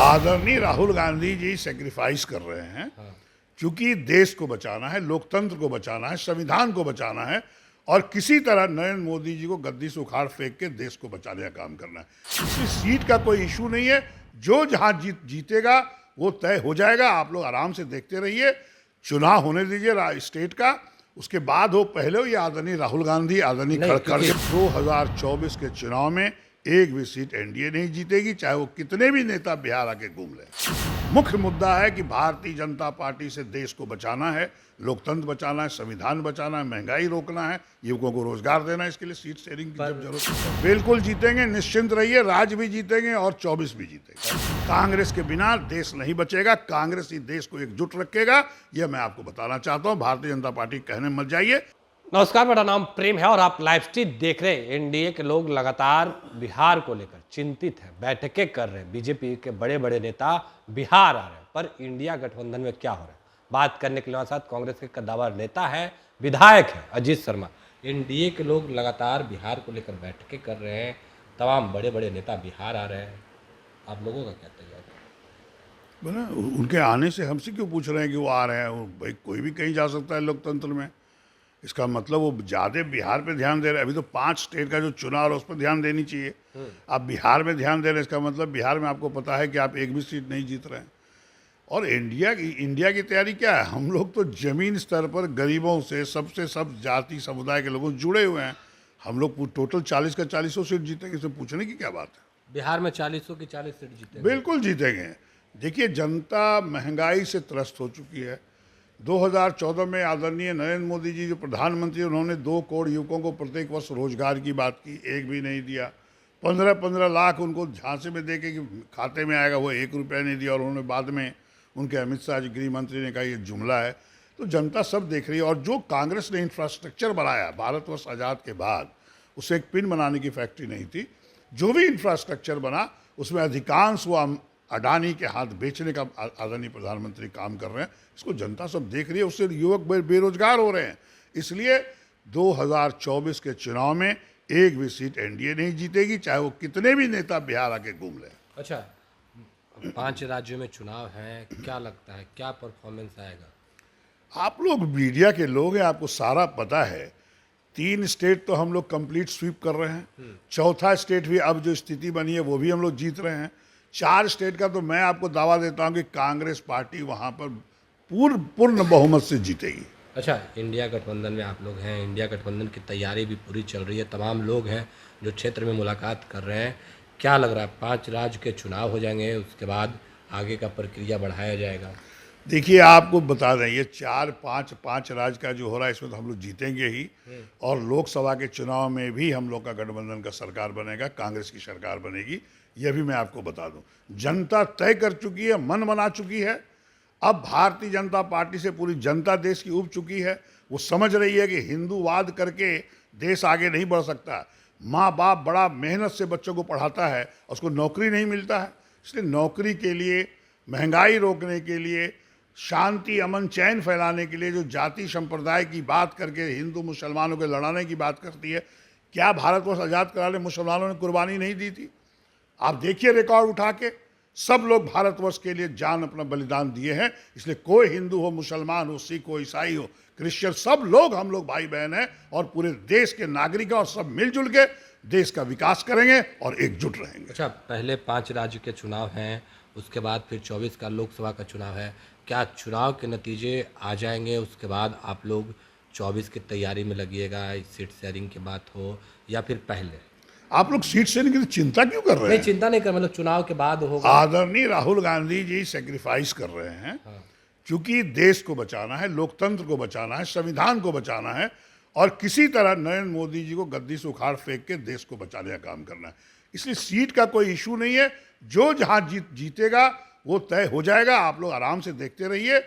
आदरणीय राहुल गांधी जी सेक्रीफाइस कर रहे हैं क्योंकि देश को बचाना है, लोकतंत्र को बचाना है, संविधान को बचाना है और किसी तरह नरेंद्र मोदी जी को गद्दी से उखाड़ फेंक के देश को बचाने का काम करना है। इसलिए सीट का कोई इशू नहीं है, जो जहां जीतेगा वो तय हो जाएगा। आप लोग आराम से देखते रहिए, चुनाव होने दीजिए स्टेट का, उसके बाद हो पहले हो ये आदरणीय राहुल गांधी आदरणीय खड़गे। 2024 के चुनाव में एक भी सीट एनडीए नहीं जीतेगी, चाहे वो कितने भी नेता बिहार आके घूम ले। मुख्य मुद्दा है कि भारतीय जनता पार्टी से देश को बचाना है, लोकतंत्र बचाना है, संविधान बचाना है, महंगाई रोकना है, युवकों को रोजगार देना है। इसके लिए सीट शेयरिंग की जब जरूरत है बिल्कुल जीतेंगे, निश्चिंत रहिए। राज्य भी जीतेंगे और 24 भी जीतेंगे। कांग्रेस के बिना देश नहीं बचेगा, कांग्रेस ही देश को एकजुट रखेगा, यह मैं आपको बताना चाहता हूँ। भारतीय जनता पार्टी कहने मत जाइए। नमस्कार, मेरा नाम प्रेम है और आप लाइव स्ट्रीम देख रहे हैं। एनडीए के लोग लगातार बिहार को लेकर चिंतित हैं, बैठकें कर रहे हैं। बीजेपी के बड़े बड़े नेता बिहार आ रहे हैं, पर इंडिया गठबंधन में क्या हो रहा है, बात करने के लिए साथ कांग्रेस के कद्दावर नेता है, विधायक है अजीत शर्मा। एनडीए के लोग लगातार बिहार को लेकर बैठकें कर रहे हैं, तमाम बड़े बड़े नेता बिहार आ रहे हैं। आप लोगों का क्या तैयारी है? उनके आने से हमसे क्यों पूछ रहे हैं कि वो आ रहे हैं? भाई कोई भी कहीं जा सकता है लोकतंत्र में। इसका मतलब वो ज़्यादा बिहार पे ध्यान दे रहे हैं। अभी तो 5 स्टेट का जो चुनाव है उस पर ध्यान देनी चाहिए। आप बिहार में ध्यान दे रहे हैं, इसका मतलब बिहार में आपको पता है कि आप एक भी सीट नहीं जीत रहे हैं। और इंडिया की तैयारी क्या है? हम लोग तो ज़मीन स्तर पर गरीबों से, सबसे सब जाति समुदाय के लोगों से जुड़े हुए हैं। हम लोग टोटल 40 का 40 सीट जीतेंगे, इसमें पूछने की क्या बात है? बिहार में 40 की 40 सीट जीतेंगे? बिल्कुल जीतेंगे। देखिए, जनता महंगाई से त्रस्त हो चुकी है। 2014 में आदरणीय नरेंद्र मोदी जी जो प्रधानमंत्री, उन्होंने 2 करोड़ युवकों को प्रत्येक वर्ष रोजगार की बात की, एक भी नहीं दिया। 15-15 लाख उनको झांसे में दे के कि खाते में आएगा, वो 1 रुपया नहीं दिया। और उन्होंने बाद में उनके अमित शाह जी गृह मंत्री ने कहा ये जुमला है। तो जनता सब देख रही है। और जो कांग्रेस ने इंफ्रास्ट्रक्चर बनाया भारतवर्ष आज़ाद के बाद, उसे एक पिन बनाने की फैक्ट्री नहीं थी। जो भी इंफ्रास्ट्रक्चर बना उसमें अधिकांश वो अडानी के हाथ बेचने का आदरणीय प्रधानमंत्री काम कर रहे हैं। इसको जनता सब देख रही है, उससे युवक बेरोजगार हो रहे हैं। इसलिए 2024 के चुनाव में एक भी सीट एनडीए नहीं जीतेगी, चाहे वो कितने भी नेता बिहार आके घूम ले। अच्छा, 5 राज्यों में चुनाव है, क्या लगता है क्या परफॉर्मेंस आएगा? आप लोग मीडिया के लोग हैं, आपको सारा पता है। 3 स्टेट तो हम लोग कंप्लीट स्वीप कर रहे हैं, चौथा स्टेट भी अब जो स्थिति बनी है वो भी हम लोग जीत रहे हैं। 4 स्टेट का तो मैं आपको दावा देता हूं कि कांग्रेस पार्टी वहां पर पूर्ण बहुमत से जीतेगी। अच्छा, इंडिया गठबंधन में आप लोग हैं, इंडिया गठबंधन की तैयारी भी पूरी चल रही है, तमाम लोग हैं जो क्षेत्र में मुलाकात कर रहे हैं। क्या लग रहा है 5 राज्य के चुनाव हो जाएंगे, उसके बाद आगे का प्रक्रिया बढ़ाया जाएगा? देखिए, आपको बता दें, ये 4-5 राज्य का जो हो रहा है इसमें तो हम लोग जीतेंगे ही। और लोकसभा के चुनाव में भी हम लोग का गठबंधन का सरकार बनेगा, कांग्रेस की सरकार बनेगी, यह भी मैं आपको बता दूं। जनता तय कर चुकी है, मन बना चुकी है। अब भारतीय जनता पार्टी से पूरी जनता देश की उब चुकी है। वो समझ रही है कि हिंदूवाद करके देश आगे नहीं बढ़ सकता। माँ बाप बड़ा मेहनत से बच्चों को पढ़ाता है, उसको नौकरी नहीं मिलता है। इसलिए नौकरी के लिए, महंगाई रोकने के लिए, शांति अमन चैन फैलाने के लिए जो जाति संप्रदाय की बात करके हिंदू मुसलमानों के लड़ाने की बात करती है, क्या भारतवर्ष आज़ाद कराने मुसलमानों ने कुर्बानी नहीं दी थी? आप देखिए रिकॉर्ड उठा के, सब लोग भारतवर्ष के लिए जान अपना बलिदान दिए हैं। इसलिए कोई हिंदू हो, मुसलमान हो, सिख हो, ईसाई हो, क्रिश्चियन, सब लोग हम लोग भाई बहन हैं और पूरे देश के नागरिक हैं और सब मिलजुल के देश का विकास करेंगे और एकजुट रहेंगे। अच्छा, पहले 5 राज्य के चुनाव हैं, उसके बाद फिर 24 का लोकसभा का चुनाव है। क्या चुनाव के नतीजे आ जाएंगे, उसके बाद आप लोग 24 की तैयारी में लगिएगा, सीट शेयरिंग की बात हो, या फिर पहले? आप लोग सीट शेयरिंग की चिंता क्यों कर रहे हैं? नहीं, चिंता नहीं कर, मतलब चुनाव के बाद होगा। आदरणीय राहुल गांधी जी सेक्रीफाइस कर रहे हैं क्योंकि देश को बचाना है, लोकतंत्र को बचाना है, संविधान को बचाना है और किसी तरह नरेंद्र मोदी जी को गद्दी से उखाड़ फेंक के देश को बचाने का काम करना है। इसलिए सीट का कोई इशू नहीं है, जो जहां जीतेगा वो तय हो जाएगा। आप लोग आराम से देखते रहिए,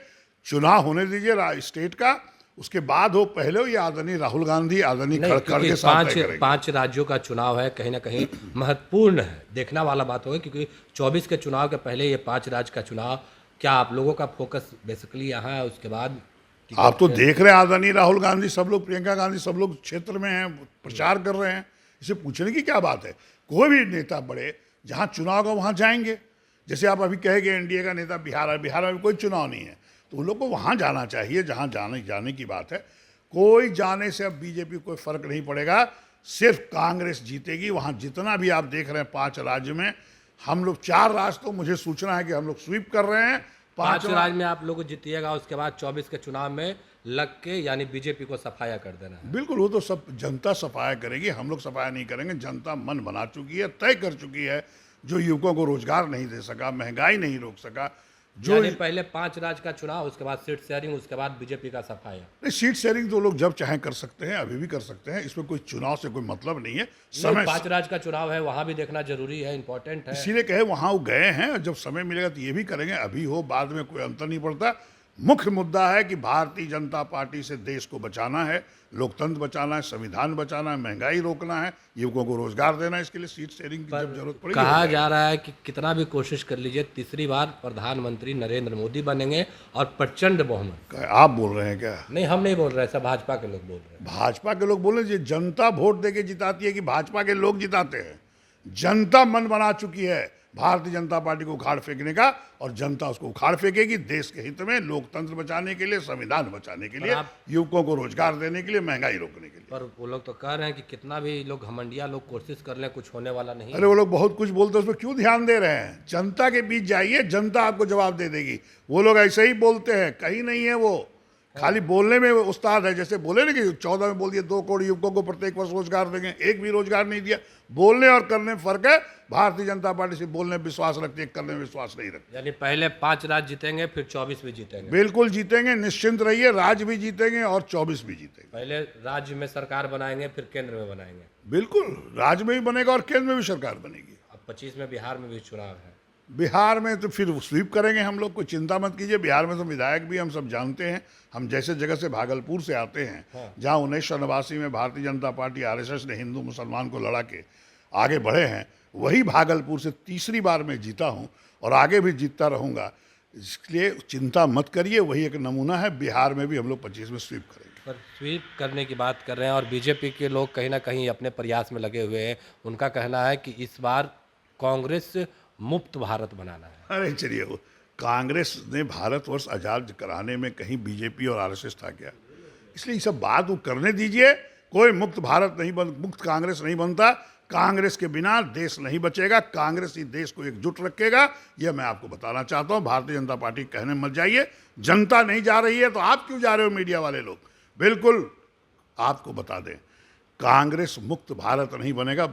चुनाव होने दीजिए स्टेट का, उसके बाद हो पहले हो ये आदरणीय राहुल गांधी आदरणीय खड़गे के साथ तय करेंगे। 5 राज्यों का चुनाव है, कहीं ना कहीं महत्वपूर्ण है, देखना वाला बात होगी, क्योंकि 24 के चुनाव के पहले ये 5 राज्य का चुनाव। क्या आप लोगों का फोकस बेसिकली यहाँ है, उसके बाद? आप तो देख रहे हैं आदरणीय राहुल गांधी, सब लोग, प्रियंका गांधी, सब लोग क्षेत्र में हैं, प्रचार कर रहे हैं। इसे पूछने की क्या बात है? कोई भी नेता बड़े जहां चुनाव होगा वहां जाएंगे। जैसे आप अभी कहे कि एनडीए का नेता बिहार है, बिहार में कोई चुनाव नहीं है, तो उन लोग को वहाँ जाना चाहिए जहाँ जाने की बात है। कोई जाने से अब बीजेपी को कोई फर्क नहीं पड़ेगा, सिर्फ कांग्रेस जीतेगी। वहाँ जितना भी आप देख रहे हैं 5 राज्य में, हम लोग 4 राज्य तो मुझे सूचना है कि हम लोग स्वीप कर रहे हैं। 5 राज्य में आप लोग जीतिएगा, उसके बाद 24 के चुनाव में लग के यानी बीजेपी को सफाया कर देना है। बिल्कुल, वो तो सब जनता सफाया करेगी, हम लोग सफाया नहीं करेंगे। जनता मन बना चुकी है, तय कर चुकी है। जो युवकों को रोजगार नहीं दे सका, महंगाई नहीं रोक सका, जो यानी पहले 5 राज्य का चुनाव, उसके बाद सीट शेयरिंग, उसके बाद बीजेपी का सफाया। नहीं, सीट शेयरिंग तो लोग जब चाहें कर सकते हैं, अभी भी कर सकते हैं। इसमें कोई चुनाव से कोई मतलब नहीं है। समय 5 राज्य का चुनाव है, वहां भी देखना जरूरी है, इंपॉर्टेंट है। इसीलिए कहे वहां वो गए हैं, और जब समय मिलेगा तो ये भी करेंगे। अभी हो बाद में कोई अंतर नहीं पड़ता। मुख्य मुद्दा है कि भारतीय जनता पार्टी से देश को बचाना है, लोकतंत्र बचाना है, संविधान बचाना है, महंगाई रोकना है, युवकों को रोजगार देना है। इसके लिए सीट शेयरिंग की जब जरूरत पड़ेगी। कहा जा रहा है कि कितना भी कोशिश कर लीजिए, तीसरी बार प्रधानमंत्री नरेंद्र मोदी बनेंगे और प्रचंड बहुमत। आप बोल रहे हैं क्या? नहीं, हम नहीं बोल रहे, सब भाजपा के लोग बोल रहे हैं। भाजपा के लोग बोले जी, जनता वोट देके जिताती है कि भाजपा के लोग जिताते हैं? जनता मन बना चुकी है भारतीय जनता पार्टी को उखाड़ फेंकने का, और जनता उसको उखाड़ फेंकेगी देश के हित में, लोकतंत्र बचाने के लिए, संविधान बचाने के लिए, युवकों को रोजगार देने के लिए, महंगाई रोकने के लिए। पर वो लोग तो कह रहे हैं कि कितना भी लोग घमंडिया लोग कोशिश कर लें, कुछ होने वाला नहीं। अरे वो लोग बहुत कुछ बोलते हैं, उस पर क्यों ध्यान दे रहे हैं? जनता के बीच जाइए, जनता आपको जवाब दे देगी। वो लोग ऐसे ही बोलते हैं, कहीं नहीं है वो, खाली बोलने में वो उस्ताद है। जैसे बोले ना कि 14 में बोल दिए 2 करोड़ युवकों को प्रत्येक वर्ष रोजगार देंगे, एक भी रोजगार नहीं दिया। बोलने और करने में फर्क है। भारतीय जनता पार्टी से बोलने में विश्वास रखती है, करने में विश्वास नहीं रखती। यानी पहले 5 राज्य जीतेंगे, फिर 24 भी जीतेंगे। बिल्कुल जीतेंगे, निश्चिंत रहिए। राज्य भी जीतेंगे और 24 भी जीतेंगे। पहले राज्य में सरकार बनाएंगे, फिर केंद्र में बनाएंगे। बिल्कुल, राज्य में भी बनेगा और केंद्र में भी सरकार बनेगी। अब 25 में बिहार में भी चुनाव है। बिहार में तो फिर स्वीप करेंगे हम लोग, कोई चिंता मत कीजिए। बिहार में तो विधायक भी हम सब जानते हैं। हम जैसे जगह से भागलपुर से आते हैं, जहाँ 1989 में भारतीय जनता पार्टी आरएसएस ने हिंदू मुसलमान को लड़ा के आगे बढ़े हैं, वही भागलपुर से तीसरी बार मैं जीता हूँ और आगे भी जीतता रहूँगा। इसलिए चिंता मत करिए, वही एक नमूना है। बिहार में भी हम लोग 25 में स्वीप करेंगे। पर स्वीप करने की बात कर रहे हैं और बीजेपी के लोग कहीं ना कहीं अपने प्रयास में लगे हुए हैं। उनका कहना है कि इस बार कांग्रेस मुक्त भारत बनाना है। अरे चलिए, वो कांग्रेस ने भारतवर्ष आजाद कराने में कहीं बीजेपी और आरएसएस था क्या? इसलिए ये सब बात वो करने दीजिए। कोई मुक्त भारत नहीं मुक्त कांग्रेस नहीं बनता। कांग्रेस के बिना देश नहीं बचेगा। कांग्रेस ही देश को एकजुट रखेगा, यह मैं आपको बताना चाहता हूं। भारतीय जनता पार्टी कहने मत जाइए। जनता नहीं जा रही है तो आप क्यों जा रहे हो मीडिया वाले लोग? बिल्कुल आपको बता दें, कांग्रेस मुक्त भारत नहीं बनेगा,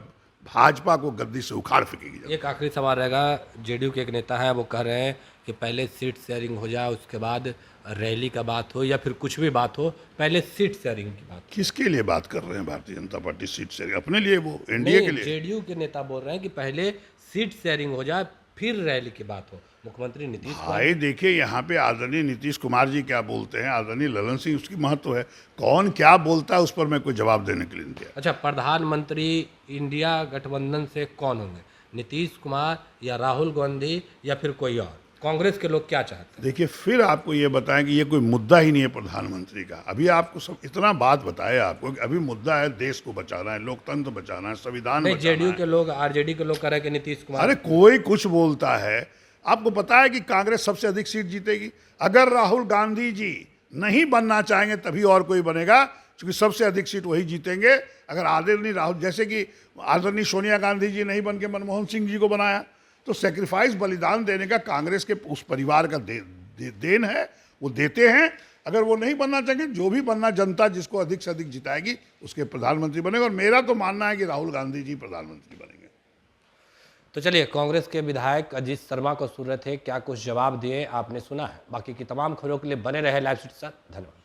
भाजपा को गद्दी से उखाड़ फेंकेगी। एक आखिरी सवाल रहेगा। जेडीयू के एक नेता हैं, वो कह रहे हैं कि पहले सीट शेयरिंग हो जाए, उसके बाद रैली का बात हो या फिर कुछ भी बात हो, पहले सीट शेयरिंग की बात। किसके लिए बात कर रहे हैं Bharatiya Janata party seat sharing? अपने लिए, वो एनडीए के लिए? जेडीयू के नेता बोल रहे हैं कि पहले सीट शेयरिंग हो जाए, फिर रैली की बात हो। मुख्यमंत्री नीतीश भाई देखिए, यहाँ पे आदरणीय नीतीश कुमार जी क्या बोलते हैं, आदरणीय ललन सिंह, उसकी महत्व है। कौन क्या बोलता है उस पर मैं कोई जवाब देने के लिए नहीं दिया। अच्छा, प्रधानमंत्री इंडिया गठबंधन से कौन होंगे? नीतीश कुमार या राहुल गांधी या फिर कोई और? कांग्रेस के लोग क्या चाहते हैं? देखिए, फिर आपको ये बताएं कि ये कोई मुद्दा ही नहीं है प्रधानमंत्री का। अभी आपको सब इतना बात बताया आपको कि अभी मुद्दा है देश को बचाना है, लोकतंत्र बचाना है, संविधान बचाना है। जेडीयू के लोग, आरजेडी के लोग कह रहे हैं कि नीतीश कुमार। अरे कोई कुछ बोलता है। आपको पता है कि कांग्रेस सबसे अधिक सीट जीतेगी। अगर राहुल गांधी जी नहीं बनना चाहेंगे तभी और कोई बनेगा, क्योंकि सबसे अधिक सीट वही जीतेंगे। अगर आदरणीय राहुल, जैसे कि आदरणीय सोनिया गांधी जी नहीं बन के मनमोहन सिंह जी को बनाया, तो सेक्रीफाइस, बलिदान देने का कांग्रेस के उस परिवार का देन है, वो देते हैं। अगर वो नहीं बनना चाहेंगे, जो भी बनना, जनता जिसको अधिक से अधिक जिताएगी उसके प्रधानमंत्री बनेगा। और मेरा तो मानना है कि राहुल गांधी जी प्रधानमंत्री बनेंगे। तो चलिए, कांग्रेस के विधायक अजीत शर्मा को सुन रहे थे, क्या कुछ जवाब दिए आपने सुना है। बाकी की तमाम खबरों के लिए बने रहे लाइव स्ट्रीट के साथ। धन्यवाद।